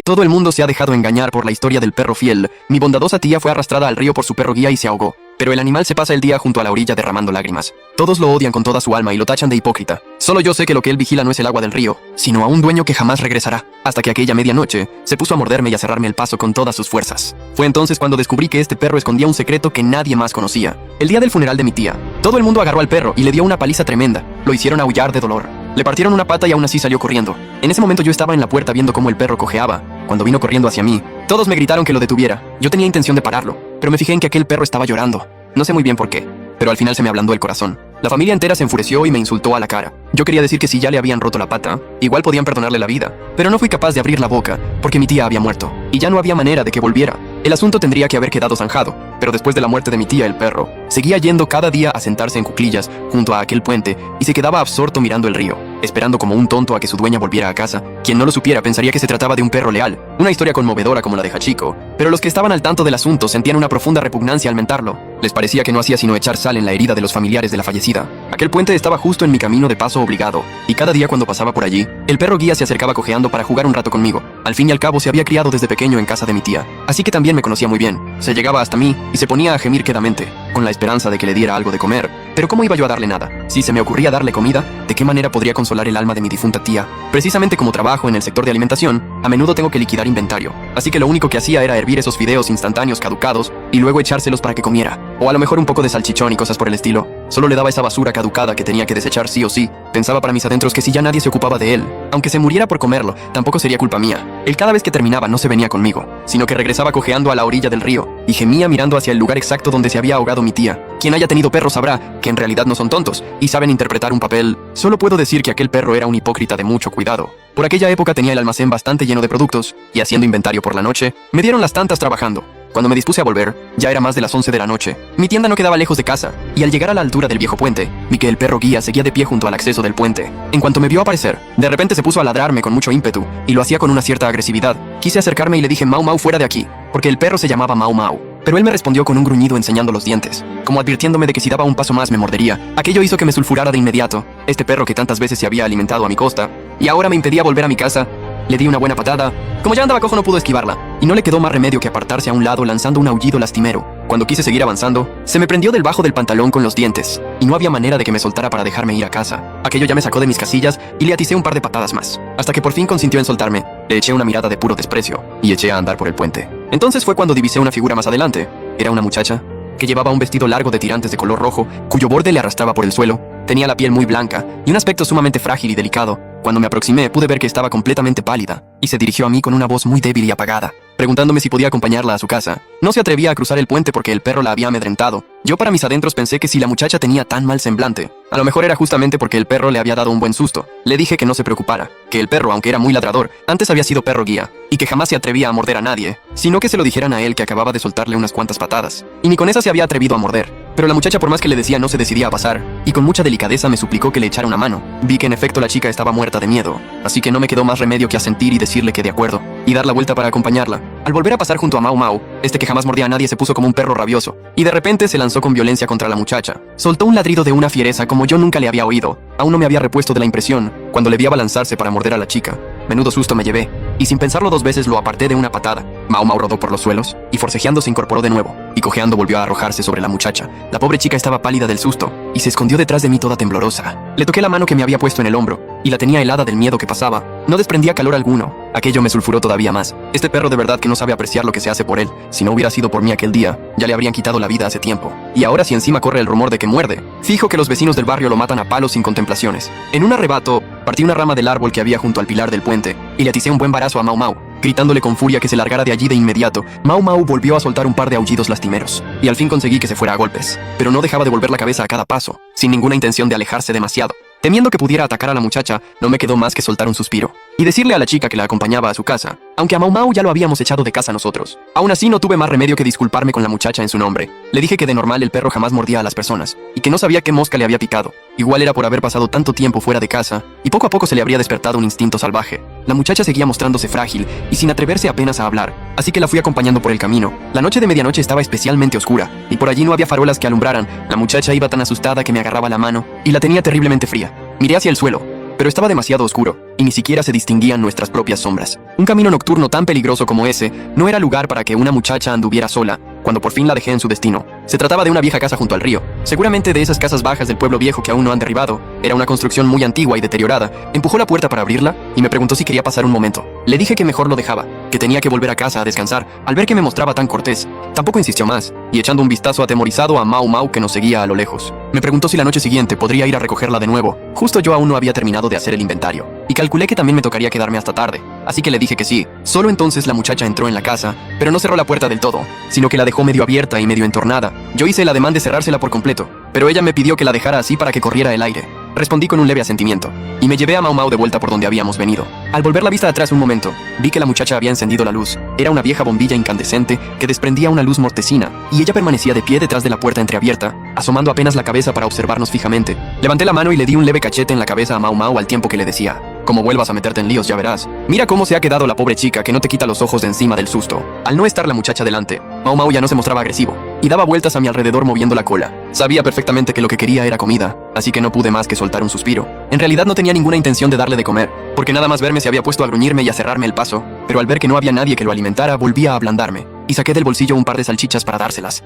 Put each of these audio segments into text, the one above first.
Todo el mundo se ha dejado engañar por la historia del perro fiel. Mi bondadosa tía fue arrastrada al río por su perro guía y se ahogó. Pero el animal se pasa el día junto a la orilla derramando lágrimas. Todos lo odian con toda su alma y lo tachan de hipócrita. Solo yo sé que lo que él vigila no es el agua del río, sino a un dueño que jamás regresará. Hasta que aquella medianoche se puso a morderme y a cerrarme el paso con todas sus fuerzas. Fue entonces cuando descubrí que este perro escondía un secreto que nadie más conocía. El día del funeral de mi tía, todo el mundo agarró al perro y le dio una paliza tremenda. Lo hicieron aullar de dolor. Le partieron una pata y aún así salió corriendo. En ese momento yo estaba en la puerta viendo cómo el perro cojeaba. Cuando vino corriendo hacia mí, todos me gritaron que lo detuviera. Yo tenía intención de pararlo, pero me fijé en que aquel perro estaba llorando. No sé muy bien por qué, pero al final se me ablandó el corazón. La familia entera se enfureció y me insultó a la cara. Yo quería decir que si ya le habían roto la pata, igual podían perdonarle la vida, pero no fui capaz de abrir la boca porque mi tía había muerto y ya no había manera de que volviera. El asunto tendría que haber quedado zanjado, pero después de la muerte de mi tía, el perro seguía yendo cada día a sentarse en cuclillas junto a aquel puente y se quedaba absorto mirando el río, esperando como un tonto a que su dueña volviera a casa. Quien no lo supiera pensaría que se trataba de un perro leal, una historia conmovedora como la de Hachiko, pero los que estaban al tanto del asunto sentían una profunda repugnancia al mentarlo. Les parecía que no hacía sino echar sal en la herida de los familiares de la fallecida. Aquel puente estaba justo en mi camino de paso obligado, y cada día cuando pasaba por allí, el perro guía se acercaba cojeando para jugar un rato conmigo. Al fin y al cabo se había criado desde pequeño en casa de mi tía, así que también me conocía muy bien. Se llegaba hasta mí y se ponía a gemir quedamente, con la esperanza de que le diera algo de comer. Pero ¿cómo iba yo a darle nada? Si se me ocurría darle comida, ¿de qué manera podría consolar el alma de mi difunta tía? Precisamente como trabajo en el sector de alimentación, a menudo tengo que liquidar inventario, así que lo único que hacía era hervir esos fideos instantáneos caducados y luego echárselos para que comiera. O a lo mejor un poco de salchichón y cosas por el estilo. Solo le daba esa basura caducada que tenía que desechar sí o sí. Pensaba para mis adentros que si ya nadie se ocupaba de él, aunque se muriera por comerlo, tampoco sería culpa mía. Él cada vez que terminaba no se venía conmigo, sino que regresaba cojeando a la orilla del río y gemía mirando hacia el lugar exacto donde se había ahogado mi tía. Quien haya tenido perros sabrá que en realidad no son tontos y saben interpretar un papel. Solo puedo decir que aquel perro era un hipócrita de mucho cuidado. Por aquella época tenía el almacén bastante lleno de productos y haciendo inventario por la noche, me dieron las tantas trabajando. Cuando me dispuse a volver, ya era más de las 11 de la noche. Mi tienda no quedaba lejos de casa, y al llegar a la altura del viejo puente, vi que el perro guía seguía de pie junto al acceso del puente. En cuanto me vio aparecer, de repente se puso a ladrarme con mucho ímpetu, y lo hacía con una cierta agresividad. Quise acercarme y le dije: Mau Mau, fuera de aquí, porque el perro se llamaba Mau Mau. Pero él me respondió con un gruñido enseñando los dientes, como advirtiéndome de que si daba un paso más me mordería. Aquello hizo que me sulfurara de inmediato. Este perro que tantas veces se había alimentado a mi costa, y ahora me impedía volver a mi casa. Le di una buena patada. Como ya andaba cojo no pudo esquivarla, y no le quedó más remedio que apartarse a un lado lanzando un aullido lastimero. Cuando quise seguir avanzando, se me prendió del bajo del pantalón con los dientes, y no había manera de que me soltara para dejarme ir a casa. Aquello ya me sacó de mis casillas y le aticé un par de patadas más, hasta que por fin consintió en soltarme. Le eché una mirada de puro desprecio, y eché a andar por el puente. Entonces fue cuando divisé una figura más adelante. Era una muchacha que llevaba un vestido largo de tirantes de color rojo, cuyo borde le arrastraba por el suelo. Tenía la piel muy blanca y un aspecto sumamente frágil y delicado. Cuando me aproximé, pude ver que estaba completamente pálida, y se dirigió a mí con una voz muy débil y apagada, preguntándome si podía acompañarla a su casa. No se atrevía a cruzar el puente porque el perro la había amedrentado. Yo para mis adentros pensé que si la muchacha tenía tan mal semblante, a lo mejor era justamente porque el perro le había dado un buen susto. Le dije que no se preocupara, que el perro, aunque era muy ladrador, antes había sido perro guía, y que jamás se atrevía a morder a nadie, sino que se lo dijeran a él, que acababa de soltarle unas cuantas patadas, y ni con esa se había atrevido a morder. Pero la muchacha, por más que le decía, no se decidía a pasar, y con mucha delicadeza me suplicó que le echara una mano. Vi que en efecto la chica estaba muerta de miedo, así que no me quedó más remedio que asentir y decirle que de acuerdo, y dar la vuelta para acompañarla. Al volver a pasar junto a Mau Mau, este que jamás mordía a nadie se puso como un perro rabioso, y de repente se lanzó con violencia contra la muchacha. Soltó un ladrido de una fiereza como yo nunca le había oído. Aún no me había repuesto de la impresión cuando le vi abalanzarse para morder a la chica. Menudo susto me llevé, y sin pensarlo dos veces lo aparté de una patada. Mau Mau rodó por los suelos, y forcejeando se incorporó de nuevo, y cojeando volvió a arrojarse sobre la muchacha. La pobre chica estaba pálida del susto, y se escondió detrás de mí toda temblorosa. Le toqué la mano que me había puesto en el hombro, y la tenía helada del miedo que pasaba. No desprendía calor alguno. Aquello me sulfuró todavía más. Este perro de verdad que no sabe apreciar lo que se hace por él. Si no hubiera sido por mí aquel día, ya le habrían quitado la vida hace tiempo. Y ahora si encima corre el rumor de que muerde, fijo que los vecinos del barrio lo matan a palos sin contemplaciones. En un arrebato, partí una rama del árbol que había junto al pilar del puente, y le aticé un buen barazo a Mau Mau, gritándole con furia que se largara de allí de inmediato. Mau Mau volvió a soltar un par de aullidos lastimeros, y al fin conseguí que se fuera a golpes, pero no dejaba de volver la cabeza a cada paso, sin ninguna intención de alejarse demasiado. Temiendo que pudiera atacar a la muchacha, no me quedó más que soltar un suspiro y decirle a la chica que la acompañaba a su casa, aunque a Mau Mau ya lo habíamos echado de casa nosotros. Aún así no tuve más remedio que disculparme con la muchacha en su nombre. Le dije que de normal el perro jamás mordía a las personas, y que no sabía qué mosca le había picado. Igual era por haber pasado tanto tiempo fuera de casa, y poco a poco se le habría despertado un instinto salvaje. La muchacha seguía mostrándose frágil, y sin atreverse apenas a hablar, así que la fui acompañando por el camino. La noche de medianoche estaba especialmente oscura, y por allí no había farolas que alumbraran. La muchacha iba tan asustada que me agarraba la mano, y la tenía terriblemente fría. Miré hacia el suelo, pero estaba demasiado oscuro. y ni siquiera se distinguían nuestras propias sombras. Un camino nocturno tan peligroso como ese no era lugar para que una muchacha anduviera sola, cuando por fin la dejé en su destino. Se trataba de una vieja casa junto al río, seguramente de esas casas bajas del pueblo viejo que aún no han derribado. Era una construcción muy antigua y deteriorada. Empujó la puerta para abrirla y me preguntó si quería pasar un momento. Le dije que mejor lo dejaba, que tenía que volver a casa a descansar. Al ver que me mostraba tan cortés, tampoco insistió más, y echando un vistazo atemorizado a Mau Mau que nos seguía a lo lejos, me preguntó si la noche siguiente podría ir a recogerla de nuevo. Justo yo aún no había terminado de hacer el inventario, y calculé que también me tocaría quedarme hasta tarde, así que le dije que sí. Solo entonces la muchacha entró en la casa, pero no cerró la puerta del todo, sino que la dejó medio abierta y medio entornada. Yo hice el ademán de cerrársela por completo, pero ella me pidió que la dejara así para que corriera el aire. Respondí con un leve asentimiento, y me llevé a Mau Mau de vuelta por donde habíamos venido. Al volver la vista atrás un momento, vi que la muchacha había encendido la luz. Era una vieja bombilla incandescente que desprendía una luz mortecina, y ella permanecía de pie detrás de la puerta entreabierta, asomando apenas la cabeza para observarnos fijamente. Levanté la mano y le di un leve cachete en la cabeza a Mau Mau al tiempo que le decía: como vuelvas a meterte en líos ya verás. Mira cómo se ha quedado la pobre chica que no te quita los ojos de encima del susto. Al no estar la muchacha delante, Mau Mau ya no se mostraba agresivo, y daba vueltas a mi alrededor moviendo la cola. Sabía perfectamente que lo que quería era comida, así que no pude más que soltar un suspiro. En realidad no tenía ninguna intención de darle de comer, porque nada más verme se había puesto a gruñirme y a cerrarme el paso, pero al ver que no había nadie que lo alimentara volvía a ablandarme, y saqué del bolsillo un par de salchichas para dárselas.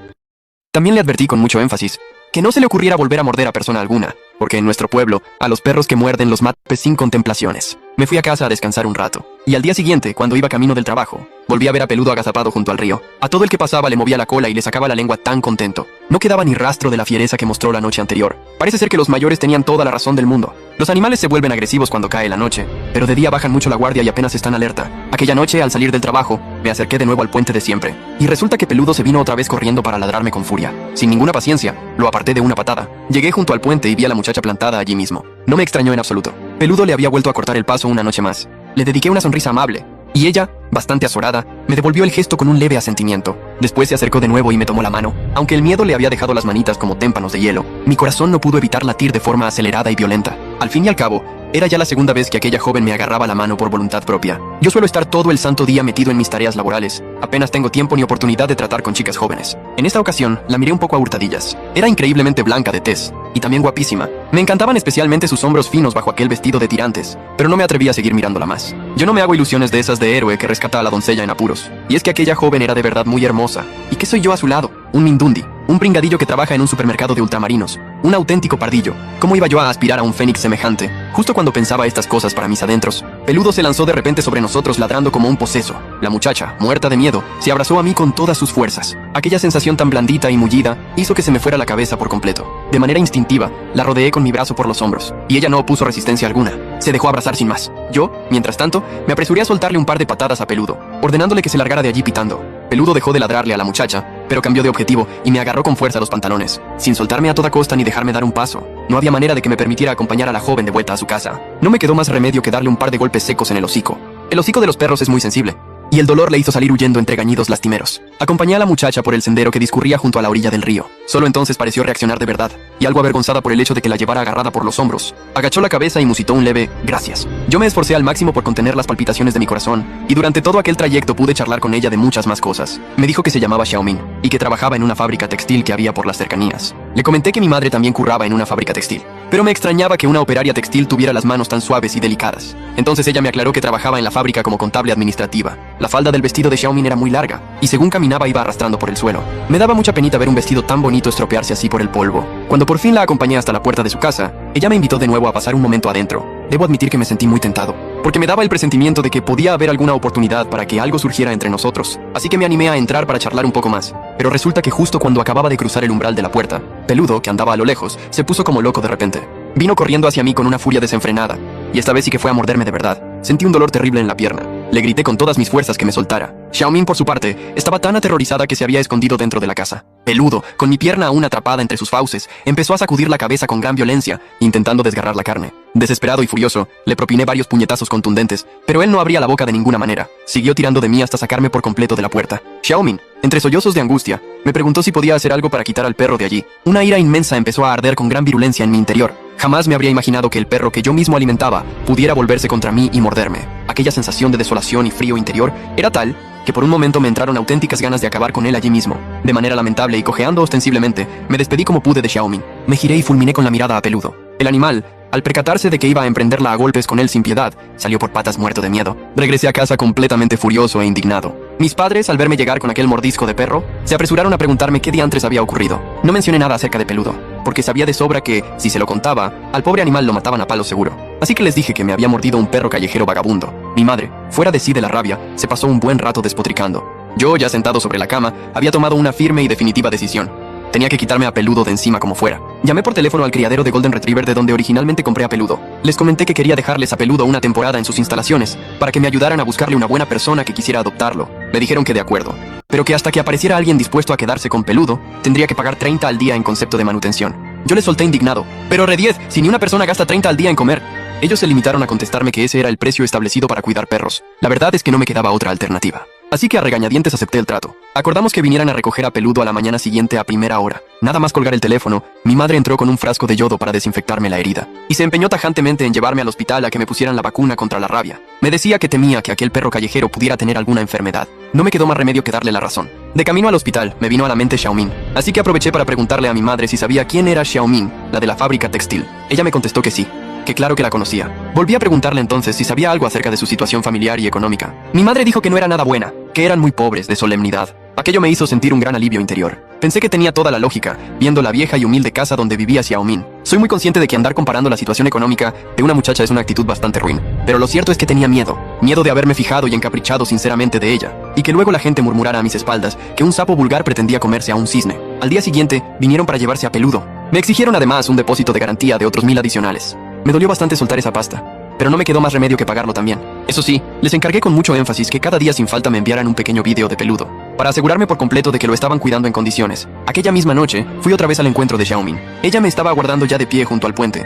También le advertí con mucho énfasis que no se le ocurriera volver a morder a persona alguna, porque en nuestro pueblo, a los perros que muerden los mates sin contemplaciones. Me fui a casa a descansar un rato, y al día siguiente, cuando iba camino del trabajo, volví a ver a Peludo agazapado junto al río. A todo el que pasaba le movía la cola y le sacaba la lengua tan contento. No quedaba ni rastro de la fiereza que mostró la noche anterior. Parece ser que los mayores tenían toda la razón del mundo. Los animales se vuelven agresivos cuando cae la noche, pero de día bajan mucho la guardia y apenas están alerta. Aquella noche, al salir del trabajo, me acerqué de nuevo al puente de siempre, y resulta que Peludo se vino otra vez corriendo para ladrarme con furia. Sin ninguna paciencia, lo aparté de una patada. Llegué junto al puente y vi a la muchacha plantada allí mismo. No me extrañó en absoluto. Peludo le había vuelto a cortar el paso una noche más. Le dediqué una sonrisa amable, y ella, bastante azorada, me devolvió el gesto con un leve asentimiento. Después se acercó de nuevo y me tomó la mano. Aunque el miedo le había dejado las manitas como témpanos de hielo, mi corazón no pudo evitar latir de forma acelerada y violenta. Al fin y al cabo, era ya la segunda vez que aquella joven me agarraba la mano por voluntad propia. Yo suelo estar todo el santo día metido en mis tareas laborales. Apenas tengo tiempo ni oportunidad de tratar con chicas jóvenes. En esta ocasión, la miré un poco a hurtadillas. Era increíblemente blanca de tez, y también guapísima. Me encantaban especialmente sus hombros finos bajo aquel vestido de tirantes, pero no me atreví a seguir mirándola más. Yo no me hago ilusiones de esas de héroe que rescata a la doncella en apuros. Y es que aquella joven era de verdad muy hermosa. ¿Y qué soy yo a su lado? Un mindundi. Un pringadillo que trabaja en un supermercado de ultramarinos. Un auténtico pardillo. ¿Cómo iba yo a aspirar a un fénix semejante? Justo cuando pensaba estas cosas para mis adentros, Peludo se lanzó de repente sobre nosotros ladrando como un poseso. La muchacha, muerta de miedo, se abrazó a mí con todas sus fuerzas. Aquella sensación tan blandita y mullida hizo que se me fuera la cabeza por completo. De manera instintiva, la rodeé con mi brazo por los hombros, y ella no opuso resistencia alguna. Se dejó abrazar sin más. Yo, mientras tanto, me apresuré a soltarle un par de patadas a Peludo, ordenándole que se largara de allí pitando. Peludo dejó de ladrarle a la muchacha, pero cambió de objetivo y me agarró con fuerza los pantalones, sin soltarme a toda costa ni dejarme dar un paso. No había manera de que me permitiera acompañar a la joven de vuelta a su casa. No me quedó más remedio que darle un par de golpes secos en el hocico. El hocico de los perros es muy sensible, y el dolor le hizo salir huyendo entre gañidos lastimeros. Acompañé a la muchacha por el sendero que discurría junto a la orilla del río. Solo entonces pareció reaccionar de verdad, y algo avergonzada por el hecho de que la llevara agarrada por los hombros, agachó la cabeza y musitó un leve «gracias». Yo me esforcé al máximo por contener las palpitaciones de mi corazón, y durante todo aquel trayecto pude charlar con ella de muchas más cosas. Me dijo que se llamaba Xiaoming, y que trabajaba en una fábrica textil que había por las cercanías. Le comenté que mi madre también curraba en una fábrica textil, pero me extrañaba que una operaria textil tuviera las manos tan suaves y delicadas. Entonces ella me aclaró que trabajaba en la fábrica como contable administrativa. La falda del vestido de Xiaoming era muy larga, y según caminaba iba arrastrando por el suelo. Me daba mucha penita ver un vestido tan bonito estropearse así por el polvo. Cuando por fin la acompañé hasta la puerta de su casa, ella me invitó de nuevo a pasar un momento adentro. Debo admitir que me sentí muy tentado, porque me daba el presentimiento de que podía haber alguna oportunidad para que algo surgiera entre nosotros, así que me animé a entrar para charlar un poco más. Pero resulta que justo cuando acababa de cruzar el umbral de la puerta, Peludo, que andaba a lo lejos, se puso como loco de repente. Vino corriendo hacia mí con una furia desenfrenada, y esta vez sí que fue a morderme de verdad. Sentí un dolor terrible en la pierna. Le grité con todas mis fuerzas que me soltara. Xiaoming, por su parte, estaba tan aterrorizada que se había escondido dentro de la casa. Peludo, con mi pierna aún atrapada entre sus fauces, empezó a sacudir la cabeza con gran violencia, intentando desgarrar la carne. Desesperado y furioso, le propiné varios puñetazos contundentes, pero él no abría la boca de ninguna manera. Siguió tirando de mí hasta sacarme por completo de la puerta. Xiaoming, entre sollozos de angustia, me preguntó si podía hacer algo para quitar al perro de allí. Una ira inmensa empezó a arder con gran virulencia en mi interior. Jamás me habría imaginado que el perro que yo mismo alimentaba pudiera volverse contra mí y morderme. Aquella sensación de desolación y frío interior era tal que por un momento me entraron auténticas ganas de acabar con él allí mismo. De manera lamentable y cojeando ostensiblemente, me despedí como pude de Xiaoming. Me giré y fulminé con la mirada a Peludo. El animal, Al percatarse de que iba a emprenderla a golpes con él sin piedad, salió por patas muerto de miedo. Regresé a casa completamente furioso e indignado. Mis padres, al verme llegar con aquel mordisco de perro, se apresuraron a preguntarme qué diantres había ocurrido. No mencioné nada acerca de Peludo, porque sabía de sobra que, si se lo contaba, al pobre animal lo mataban a palo seguro. Así que les dije que me había mordido un perro callejero vagabundo. Mi madre, fuera de sí de la rabia, se pasó un buen rato despotricando. Yo, ya sentado sobre la cama, había tomado una firme y definitiva decisión. Tenía que quitarme a Peludo de encima como fuera. Llamé por teléfono al criadero de Golden Retriever de donde originalmente compré a Peludo. Les comenté que quería dejarles a Peludo una temporada en sus instalaciones, para que me ayudaran a buscarle una buena persona que quisiera adoptarlo. Me dijeron que de acuerdo, pero que hasta que apareciera alguien dispuesto a quedarse con Peludo, tendría que pagar 30 al día en concepto de manutención. Yo les solté indignado. Pero Rediez, si ni una persona gasta 30 al día en comer. Ellos se limitaron a contestarme que ese era el precio establecido para cuidar perros. La verdad es que no me quedaba otra alternativa. Así que a regañadientes acepté el trato. Acordamos que vinieran a recoger a Peludo a la mañana siguiente a primera hora. Nada más colgar el teléfono, mi madre entró con un frasco de yodo para desinfectarme la herida. Y se empeñó tajantemente en llevarme al hospital a que me pusieran la vacuna contra la rabia. Me decía que temía que aquel perro callejero pudiera tener alguna enfermedad. No me quedó más remedio que darle la razón. De camino al hospital, me vino a la mente Xiaoming. Así que aproveché para preguntarle a mi madre si sabía quién era Xiaoming, la de la fábrica textil. Ella me contestó que sí, que claro que la conocía. Volví a preguntarle entonces si sabía algo acerca de su situación familiar y económica. Mi madre dijo que no era nada buena, que eran muy pobres de solemnidad. Aquello me hizo sentir un gran alivio interior. Pensé que tenía toda la lógica, viendo la vieja y humilde casa donde vivía Xiaoming. Soy muy consciente de que andar comparando la situación económica de una muchacha es una actitud bastante ruin. Pero lo cierto es que tenía miedo. Miedo de haberme fijado y encaprichado sinceramente de ella. Y que luego la gente murmurara a mis espaldas que un sapo vulgar pretendía comerse a un cisne. Al día siguiente, vinieron para llevarse a Peludo. Me exigieron además un depósito de garantía de otros 1000 adicionales. Me dolió bastante soltar esa pasta, pero no me quedó más remedio que pagarlo también. Eso sí, les encargué con mucho énfasis que cada día sin falta me enviaran un pequeño vídeo de Peludo, para asegurarme por completo de que lo estaban cuidando en condiciones. Aquella misma noche, fui otra vez al encuentro de Xiaoming. Ella me estaba aguardando ya de pie junto al puente.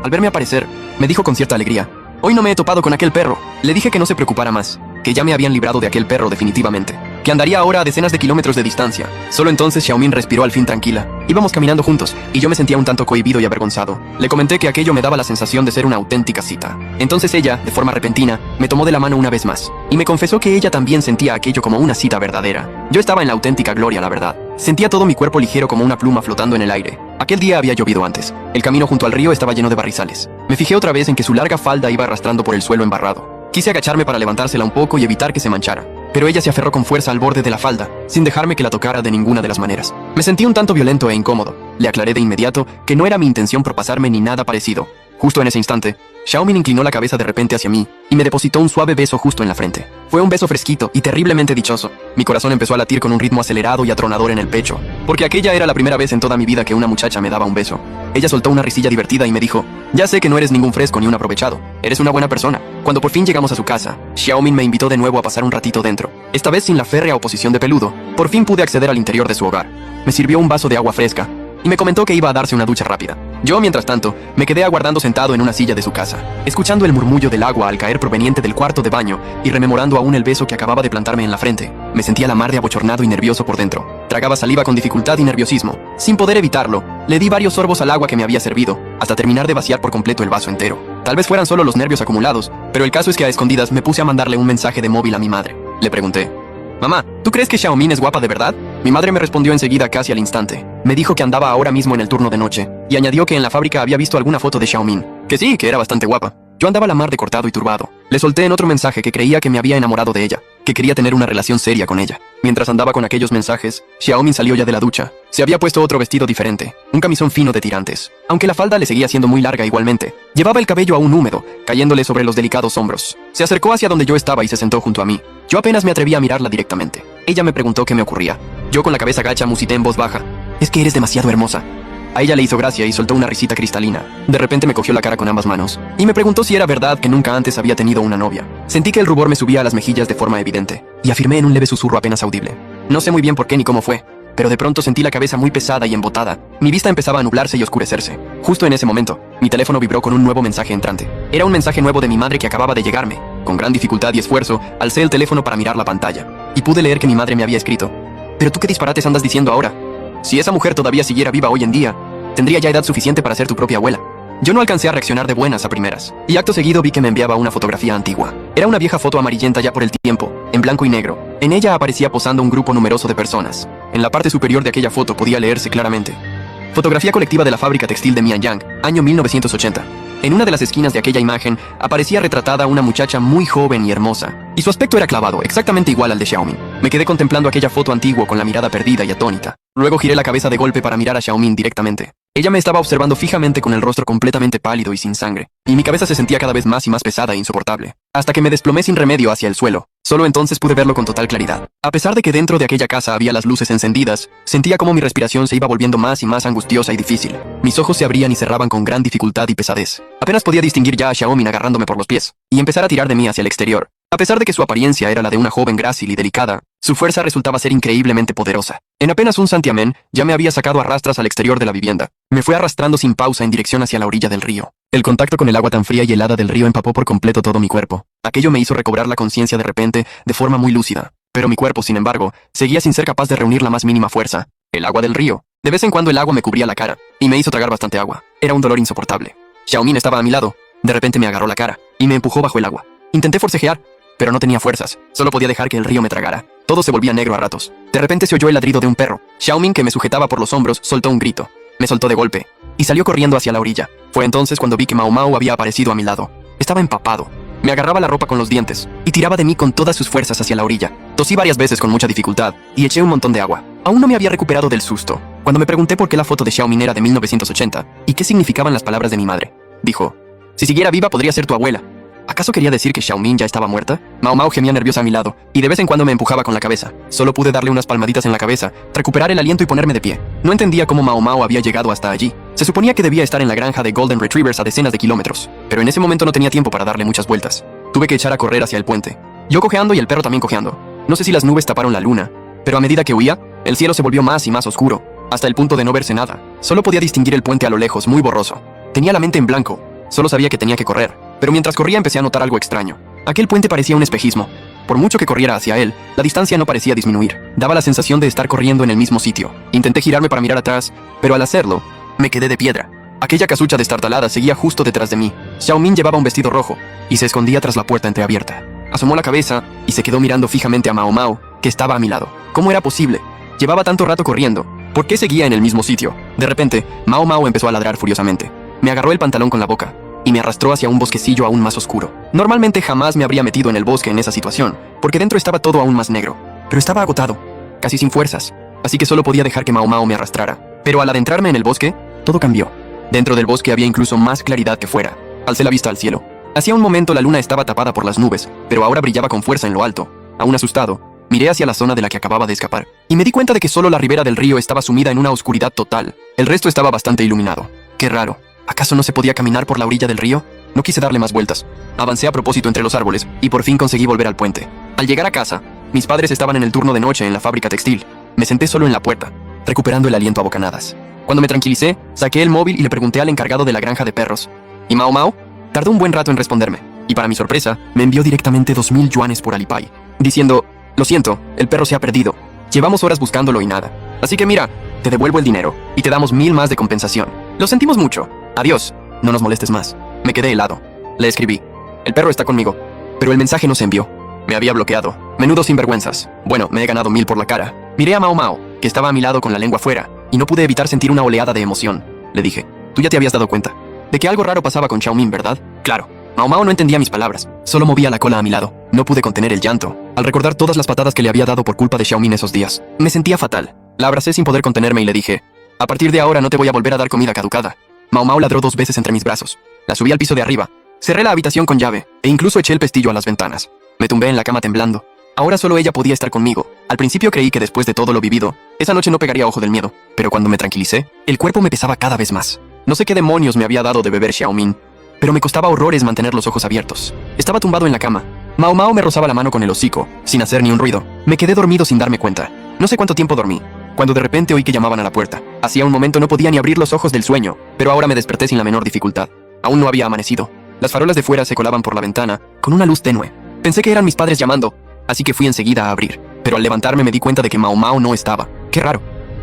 Al verme aparecer, me dijo con cierta alegría: «Hoy no me he topado con aquel perro». Le dije que no se preocupara más, que ya me habían librado de aquel perro definitivamente, que andaría ahora a decenas de kilómetros de distancia. Solo entonces Xiaoming respiró al fin tranquila. Íbamos caminando juntos, y yo me sentía un tanto cohibido y avergonzado. Le comenté que aquello me daba la sensación de ser una auténtica cita. Entonces ella, de forma repentina, me tomó de la mano una vez más, y me confesó que ella también sentía aquello como una cita verdadera. Yo estaba en la auténtica gloria, la verdad. Sentía todo mi cuerpo ligero como una pluma flotando en el aire. Aquel día había llovido antes. El camino junto al río estaba lleno de barrizales. Me fijé otra vez en que su larga falda iba arrastrando por el suelo embarrado. Quise agacharme para levantársela un poco y evitar que se manchara, pero ella se aferró con fuerza al borde de la falda, sin dejarme que la tocara de ninguna de las maneras. Me sentí un tanto violento e incómodo. Le aclaré de inmediato que no era mi intención propasarme ni nada parecido. Justo en ese instante, Xiaoming inclinó la cabeza de repente hacia mí y me depositó un suave beso justo en la frente. Fue un beso fresquito y terriblemente dichoso. Mi corazón empezó a latir con un ritmo acelerado y atronador en el pecho, porque aquella era la primera vez en toda mi vida que una muchacha me daba un beso. Ella soltó una risilla divertida y me dijo: «Ya sé que no eres ningún fresco ni un aprovechado. Eres una buena persona». Cuando por fin llegamos a su casa, Xiaoming me invitó de nuevo a pasar un ratito dentro. Esta vez sin la férrea oposición de Peludo, por fin pude acceder al interior de su hogar. Me sirvió un vaso de agua fresca y me comentó que iba a darse una ducha rápida. Yo, mientras tanto, me quedé aguardando sentado en una silla de su casa, escuchando el murmullo del agua al caer proveniente del cuarto de baño y rememorando aún el beso que acababa de plantarme en la frente. Me sentía la mar de abochornado y nervioso por dentro. Tragaba saliva con dificultad y nerviosismo. Sin poder evitarlo, le di varios sorbos al agua que me había servido, hasta terminar de vaciar por completo el vaso entero. Tal vez fueran solo los nervios acumulados, pero el caso es que a escondidas me puse a mandarle un mensaje de móvil a mi madre. Le pregunté: «Mamá, ¿tú crees que Xiaoming es guapa de verdad?». Mi madre me respondió enseguida, casi al instante. Me dijo que andaba ahora mismo en el turno de noche, y añadió que en la fábrica había visto alguna foto de Xiaoming. Que sí, que era bastante guapa. Yo andaba a la mar de cortado y turbado. Le solté en otro mensaje que creía que me había enamorado de ella, que quería tener una relación seria con ella. Mientras andaba con aquellos mensajes, Xiaoming salió ya de la ducha. Se había puesto otro vestido diferente, un camisón fino de tirantes, aunque la falda le seguía siendo muy larga igualmente. Llevaba el cabello aún húmedo, cayéndole sobre los delicados hombros. Se acercó hacia donde yo estaba y se sentó junto a mí. Yo apenas me atreví a mirarla directamente. Ella me preguntó qué me ocurría. Yo, con la cabeza gacha, musité en voz baja: «Es que eres demasiado hermosa». A ella le hizo gracia y soltó una risita cristalina. De repente me cogió la cara con ambas manos y me preguntó si era verdad que nunca antes había tenido una novia. Sentí que el rubor me subía a las mejillas de forma evidente y afirmé en un leve susurro apenas audible: «No sé muy bien por qué ni cómo fue, pero de pronto sentí la cabeza muy pesada y embotada. Mi vista empezaba a nublarse y oscurecerse». Justo en ese momento, mi teléfono vibró con un nuevo mensaje entrante. Era un mensaje nuevo de mi madre que acababa de llegarme. Con gran dificultad y esfuerzo, alcé el teléfono para mirar la pantalla y pude leer que mi madre me había escrito: «¿Pero tú qué disparates andas diciendo ahora? Si esa mujer todavía siguiera viva hoy en día, tendría ya edad suficiente para ser tu propia abuela». Yo no alcancé a reaccionar de buenas a primeras, y acto seguido vi que me enviaba una fotografía antigua. Era una vieja foto amarillenta ya por el tiempo, en blanco y negro. En ella aparecía posando un grupo numeroso de personas. En la parte superior de aquella foto podía leerse claramente: «Fotografía colectiva de la fábrica textil de Mianyang, año 1980. En una de las esquinas de aquella imagen aparecía retratada una muchacha muy joven y hermosa, y su aspecto era clavado, exactamente igual al de Xiaomin. Me quedé contemplando aquella foto antigua con la mirada perdida y atónita. Luego giré la cabeza de golpe para mirar a Xiaomin directamente. Ella me estaba observando fijamente con el rostro completamente pálido y sin sangre, y mi cabeza se sentía cada vez más y más pesada e insoportable, hasta que me desplomé sin remedio hacia el suelo. Solo entonces pude verlo con total claridad. A pesar de que dentro de aquella casa había las luces encendidas, sentía como mi respiración se iba volviendo más y más angustiosa y difícil. Mis ojos se abrían y cerraban con gran dificultad y pesadez. Apenas podía distinguir ya a Xiaomin agarrándome por los pies y empezar a tirar de mí hacia el exterior. A pesar de que su apariencia era la de una joven grácil y delicada, su fuerza resultaba ser increíblemente poderosa. En apenas un santiamén, ya me había sacado a rastras al exterior de la vivienda. Me fue arrastrando sin pausa en dirección hacia la orilla del río. El contacto con el agua tan fría y helada del río empapó por completo todo mi cuerpo. Aquello me hizo recobrar la conciencia de repente, de forma muy lúcida. Pero mi cuerpo, sin embargo, seguía sin ser capaz de reunir la más mínima fuerza. El agua del río. De vez en cuando el agua me cubría la cara, y me hizo tragar bastante agua. Era un dolor insoportable. Xiaomin estaba a mi lado. De repente me agarró la cara, y me empujó bajo el agua. Intenté forcejear, pero no tenía fuerzas. Solo podía dejar que el río me tragara. Todo se volvía negro a ratos. De repente se oyó el ladrido de un perro. Xiaomin, que me sujetaba por los hombros, soltó un grito. Me soltó de golpe y salió corriendo hacia la orilla. Fue entonces cuando vi que Mao Mao había aparecido a mi lado. Estaba empapado. Me agarraba la ropa con los dientes y tiraba de mí con todas sus fuerzas hacia la orilla. Tosí varias veces con mucha dificultad y eché un montón de agua. Aún no me había recuperado del susto cuando me pregunté por qué la foto de Xiaomin era de 1980 y qué significaban las palabras de mi madre. Dijo: si siguiera viva podría ser tu abuela. ¿Acaso quería decir que Xiaomin ya estaba muerta? Mao Mao gemía nerviosa a mi lado, y de vez en cuando me empujaba con la cabeza. Solo pude darle unas palmaditas en la cabeza, recuperar el aliento y ponerme de pie. No entendía cómo Mao Mao había llegado hasta allí. Se suponía que debía estar en la granja de Golden Retrievers a decenas de kilómetros, pero en ese momento no tenía tiempo para darle muchas vueltas. Tuve que echar a correr hacia el puente. Yo cojeando y el perro también cojeando. No sé si las nubes taparon la luna, pero a medida que huía, el cielo se volvió más y más oscuro, hasta el punto de no verse nada. Solo podía distinguir el puente a lo lejos, muy borroso. Tenía la mente en blanco. Solo sabía que tenía que correr. Pero mientras corría empecé a notar algo extraño. Aquel puente parecía un espejismo. Por mucho que corriera hacia él, la distancia no parecía disminuir. Daba la sensación de estar corriendo en el mismo sitio. Intenté girarme para mirar atrás, pero al hacerlo, me quedé de piedra. Aquella casucha destartalada seguía justo detrás de mí. Xiaomin llevaba un vestido rojo y se escondía tras la puerta entreabierta. Asomó la cabeza y se quedó mirando fijamente a Mao Mao, que estaba a mi lado. ¿Cómo era posible? Llevaba tanto rato corriendo. ¿Por qué seguía en el mismo sitio? De repente, Mao Mao empezó a ladrar furiosamente. Me agarró el pantalón con la boca y me arrastró hacia un bosquecillo aún más oscuro. Normalmente jamás me habría metido en el bosque en esa situación, porque dentro estaba todo aún más negro. Pero estaba agotado, casi sin fuerzas, así que solo podía dejar que Mao Mao me arrastrara. Pero al adentrarme en el bosque, todo cambió. Dentro del bosque había incluso más claridad que fuera. Alcé la vista al cielo. Hacía un momento la luna estaba tapada por las nubes, pero ahora brillaba con fuerza en lo alto. Aún asustado, miré hacia la zona de la que acababa de escapar, y me di cuenta de que solo la ribera del río estaba sumida en una oscuridad total. El resto estaba bastante iluminado. Qué raro. ¿Acaso no se podía caminar por la orilla del río? No quise darle más vueltas. Avancé a propósito entre los árboles y por fin conseguí volver al puente. Al llegar a casa, mis padres estaban en el turno de noche en la fábrica textil. Me senté solo en la puerta, recuperando el aliento a bocanadas. Cuando me tranquilicé, saqué el móvil y le pregunté al encargado de la granja de perros. ¿Y Mao Mao? Tardó un buen rato en responderme, y para mi sorpresa, me envió directamente 2000 yuanes por Alipay, diciendo: lo siento, el perro se ha perdido. Llevamos horas buscándolo y nada. Así que mira, te devuelvo el dinero y te damos 1000 más de compensación. Lo sentimos mucho. Adiós. No nos molestes más. Me quedé helado. Le escribí: el perro está conmigo. Pero el mensaje no se envió. Me había bloqueado. Menudo sinvergüenzas. Bueno, me he ganado 1000 por la cara. Miré a Mao Mao, que estaba a mi lado con la lengua fuera, y no pude evitar sentir una oleada de emoción. Le dije: tú ya te habías dado cuenta de que algo raro pasaba con Xiaomin, ¿verdad? Claro. Mao Mao no entendía mis palabras. Solo movía la cola a mi lado. No pude contener el llanto al recordar todas las patadas que le había dado por culpa de Xiaomin esos días. Me sentía fatal. La abracé sin poder contenerme y le dije: a partir de ahora no te voy a volver a dar comida caducada. Mao Mao ladró 2 veces entre mis brazos. La subí al piso de arriba. Cerré la habitación con llave e incluso eché el pestillo a las ventanas. Me tumbé en la cama temblando. Ahora solo ella podía estar conmigo. Al principio creí que después de todo lo vivido, esa noche no pegaría ojo del miedo. Pero cuando me tranquilicé, el cuerpo me pesaba cada vez más. No sé qué demonios me había dado de beber Xiaomin, pero me costaba horrores mantener los ojos abiertos. Estaba tumbado en la cama. Mao Mao me rozaba la mano con el hocico, sin hacer ni un ruido. Me quedé dormido sin darme cuenta. No sé cuánto tiempo dormí, cuando de repente oí que llamaban a la puerta. Hacía un momento no podía ni abrir los ojos del sueño, pero ahora me desperté sin la menor dificultad. Aún no había amanecido. Las farolas de fuera se colaban por la ventana, con una luz tenue. Pensé que eran mis padres llamando, así que fui enseguida a abrir. Pero al levantarme me di cuenta de que Mao Mao no estaba. Qué raro.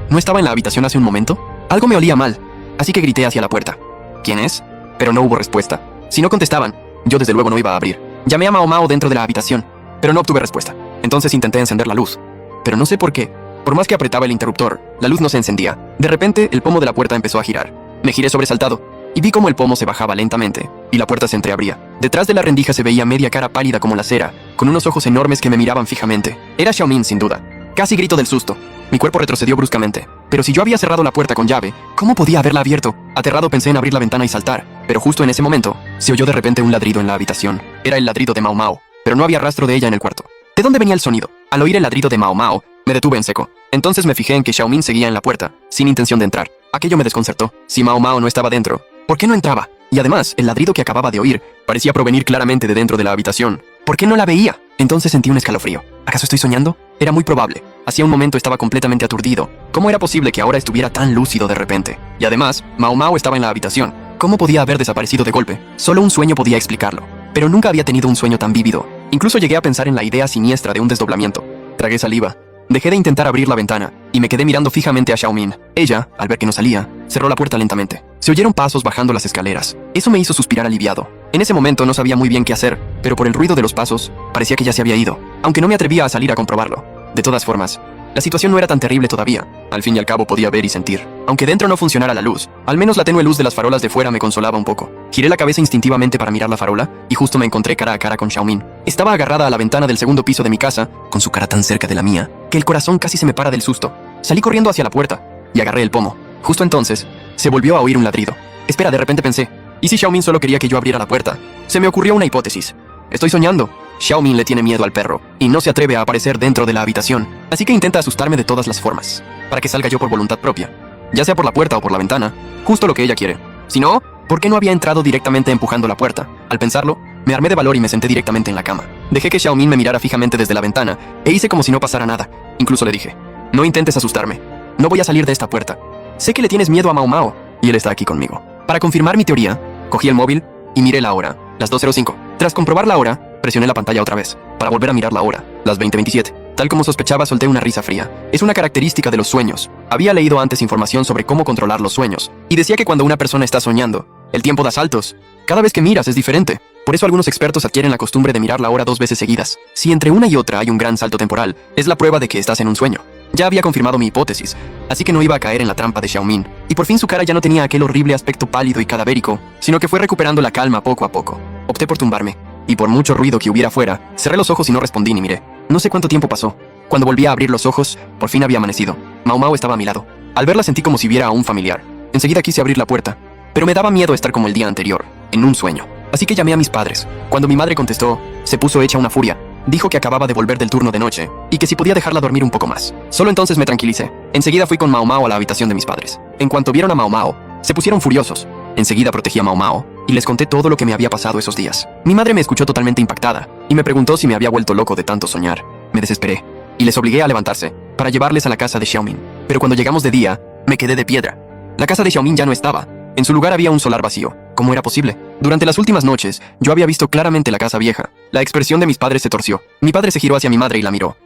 ¿No estaba en la habitación hace un momento? Algo me olía mal, así que grité hacia la puerta. ¿Quién es? Pero no hubo respuesta. Si no contestaban, yo desde luego no iba a abrir. Llamé a Mao Mao dentro de la habitación, pero no obtuve respuesta. Entonces intenté encender la luz, pero no sé por qué. Por más que apretaba el interruptor, la luz no se encendía. De repente, el pomo de la puerta empezó a girar. Me giré sobresaltado. y vi cómo el pomo se bajaba lentamente, y la puerta se entreabría. Detrás de la rendija se veía media cara pálida como la cera, con unos ojos enormes que me miraban fijamente. Era Xiaomin, sin duda. Casi grito del susto. Mi cuerpo retrocedió bruscamente. Pero si yo había cerrado la puerta con llave, ¿cómo podía haberla abierto? Aterrado pensé en abrir la ventana y saltar, pero justo en ese momento, se oyó de repente un ladrido en la habitación. Era el ladrido de Mao Mao, pero no había rastro de ella en el cuarto. ¿De dónde venía el sonido? Al oír el ladrido de Mao Mao, me detuve en seco. Entonces me fijé en que Xiaomin seguía en la puerta, sin intención de entrar. Aquello me desconcertó. Si Mao Mao no estaba dentro, ¿por qué no entraba? Y además, el ladrido que acababa de oír parecía provenir claramente de dentro de la habitación. ¿Por qué no la veía? Entonces sentí un escalofrío. ¿Acaso estoy soñando? Era muy probable. Hacía un momento estaba completamente aturdido. ¿Cómo era posible que ahora estuviera tan lúcido de repente? Y además, Mao Mao estaba en la habitación. ¿Cómo podía haber desaparecido de golpe? Solo un sueño podía explicarlo. Pero nunca había tenido un sueño tan vívido. Incluso llegué a pensar en la idea siniestra de un desdoblamiento. Tragué saliva. Dejé de intentar abrir la ventana, y me quedé mirando fijamente a Xiaomin. Ella, al ver que no salía, cerró la puerta lentamente. Se oyeron pasos bajando las escaleras. Eso me hizo suspirar aliviado. En ese momento no sabía muy bien qué hacer, pero por el ruido de los pasos, parecía que ya se había ido, aunque no me atrevía a salir a comprobarlo. De todas formas, la situación no era tan terrible todavía. Al fin y al cabo podía ver y sentir. Aunque dentro no funcionara la luz, al menos la tenue luz de las farolas de fuera me consolaba un poco. Giré la cabeza instintivamente para mirar la farola, y justo me encontré cara a cara con Xiaomin. Estaba agarrada a la ventana del segundo piso de mi casa, con su cara tan cerca de la mía, que el corazón casi se me para del susto. Salí corriendo hacia la puerta, y agarré el pomo. Justo entonces, se volvió a oír un ladrido. Espera, de repente pensé, ¿y si Xiaomin solo quería que yo abriera la puerta? Se me ocurrió una hipótesis. Estoy soñando. Xiaomin le tiene miedo al perro, y no se atreve a aparecer dentro de la habitación, así que intenta asustarme de todas las formas, para que salga yo por voluntad propia, ya sea por la puerta o por la ventana, justo lo que ella quiere. Si no, ¿por qué no había entrado directamente empujando la puerta? Al pensarlo, me armé de valor y me senté directamente en la cama. Dejé que Xiaomin me mirara fijamente desde la ventana, e hice como si no pasara nada. Incluso le dije, no intentes asustarme, no voy a salir de esta puerta. Sé que le tienes miedo a Mao Mao, y él está aquí conmigo. Para confirmar mi teoría, cogí el móvil y miré la hora, las 2:05. Tras comprobar la hora, presioné la pantalla otra vez, para volver a mirar la hora, las 20:27. Tal como sospechaba, solté una risa fría. Es una característica de los sueños. Había leído antes información sobre cómo controlar los sueños, y decía que cuando una persona está soñando, el tiempo da saltos. Cada vez que miras es diferente. Por eso algunos expertos adquieren la costumbre de mirar la hora 2 veces seguidas. Si entre una y otra hay un gran salto temporal, es la prueba de que estás en un sueño. Ya había confirmado mi hipótesis, así que no iba a caer en la trampa de Xiaomin. Y por fin su cara ya no tenía aquel horrible aspecto pálido y cadavérico, sino que fue recuperando la calma poco a poco. Opté por tumbarme, y por mucho ruido que hubiera afuera, cerré los ojos y no respondí ni miré. No sé cuánto tiempo pasó. Cuando volví a abrir los ojos, por fin había amanecido. Mao Mao estaba a mi lado. Al verla sentí como si viera a un familiar. Enseguida quise abrir la puerta, pero me daba miedo estar como el día anterior, en un sueño. Así que llamé a mis padres. Cuando mi madre contestó, se puso hecha una furia. Dijo que acababa de volver del turno de noche, y que si podía dejarla dormir un poco más. Solo entonces me tranquilicé. Enseguida fui con Mao Mao a la habitación de mis padres. En cuanto vieron a Mao Mao, se pusieron furiosos. Enseguida protegí a Mao Mao, y les conté todo lo que me había pasado esos días. Mi madre me escuchó totalmente impactada, y me preguntó si me había vuelto loco de tanto soñar. Me desesperé, y les obligué a levantarse, para llevarles a la casa de Xiaomin. Pero cuando llegamos de día, me quedé de piedra. La casa de Xiaomin ya no estaba. En su lugar había un solar vacío. ¿Cómo era posible? Durante las últimas noches, yo había visto claramente la casa vieja. La expresión de mis padres se torció. Mi padre se giró hacia mi madre y la miró.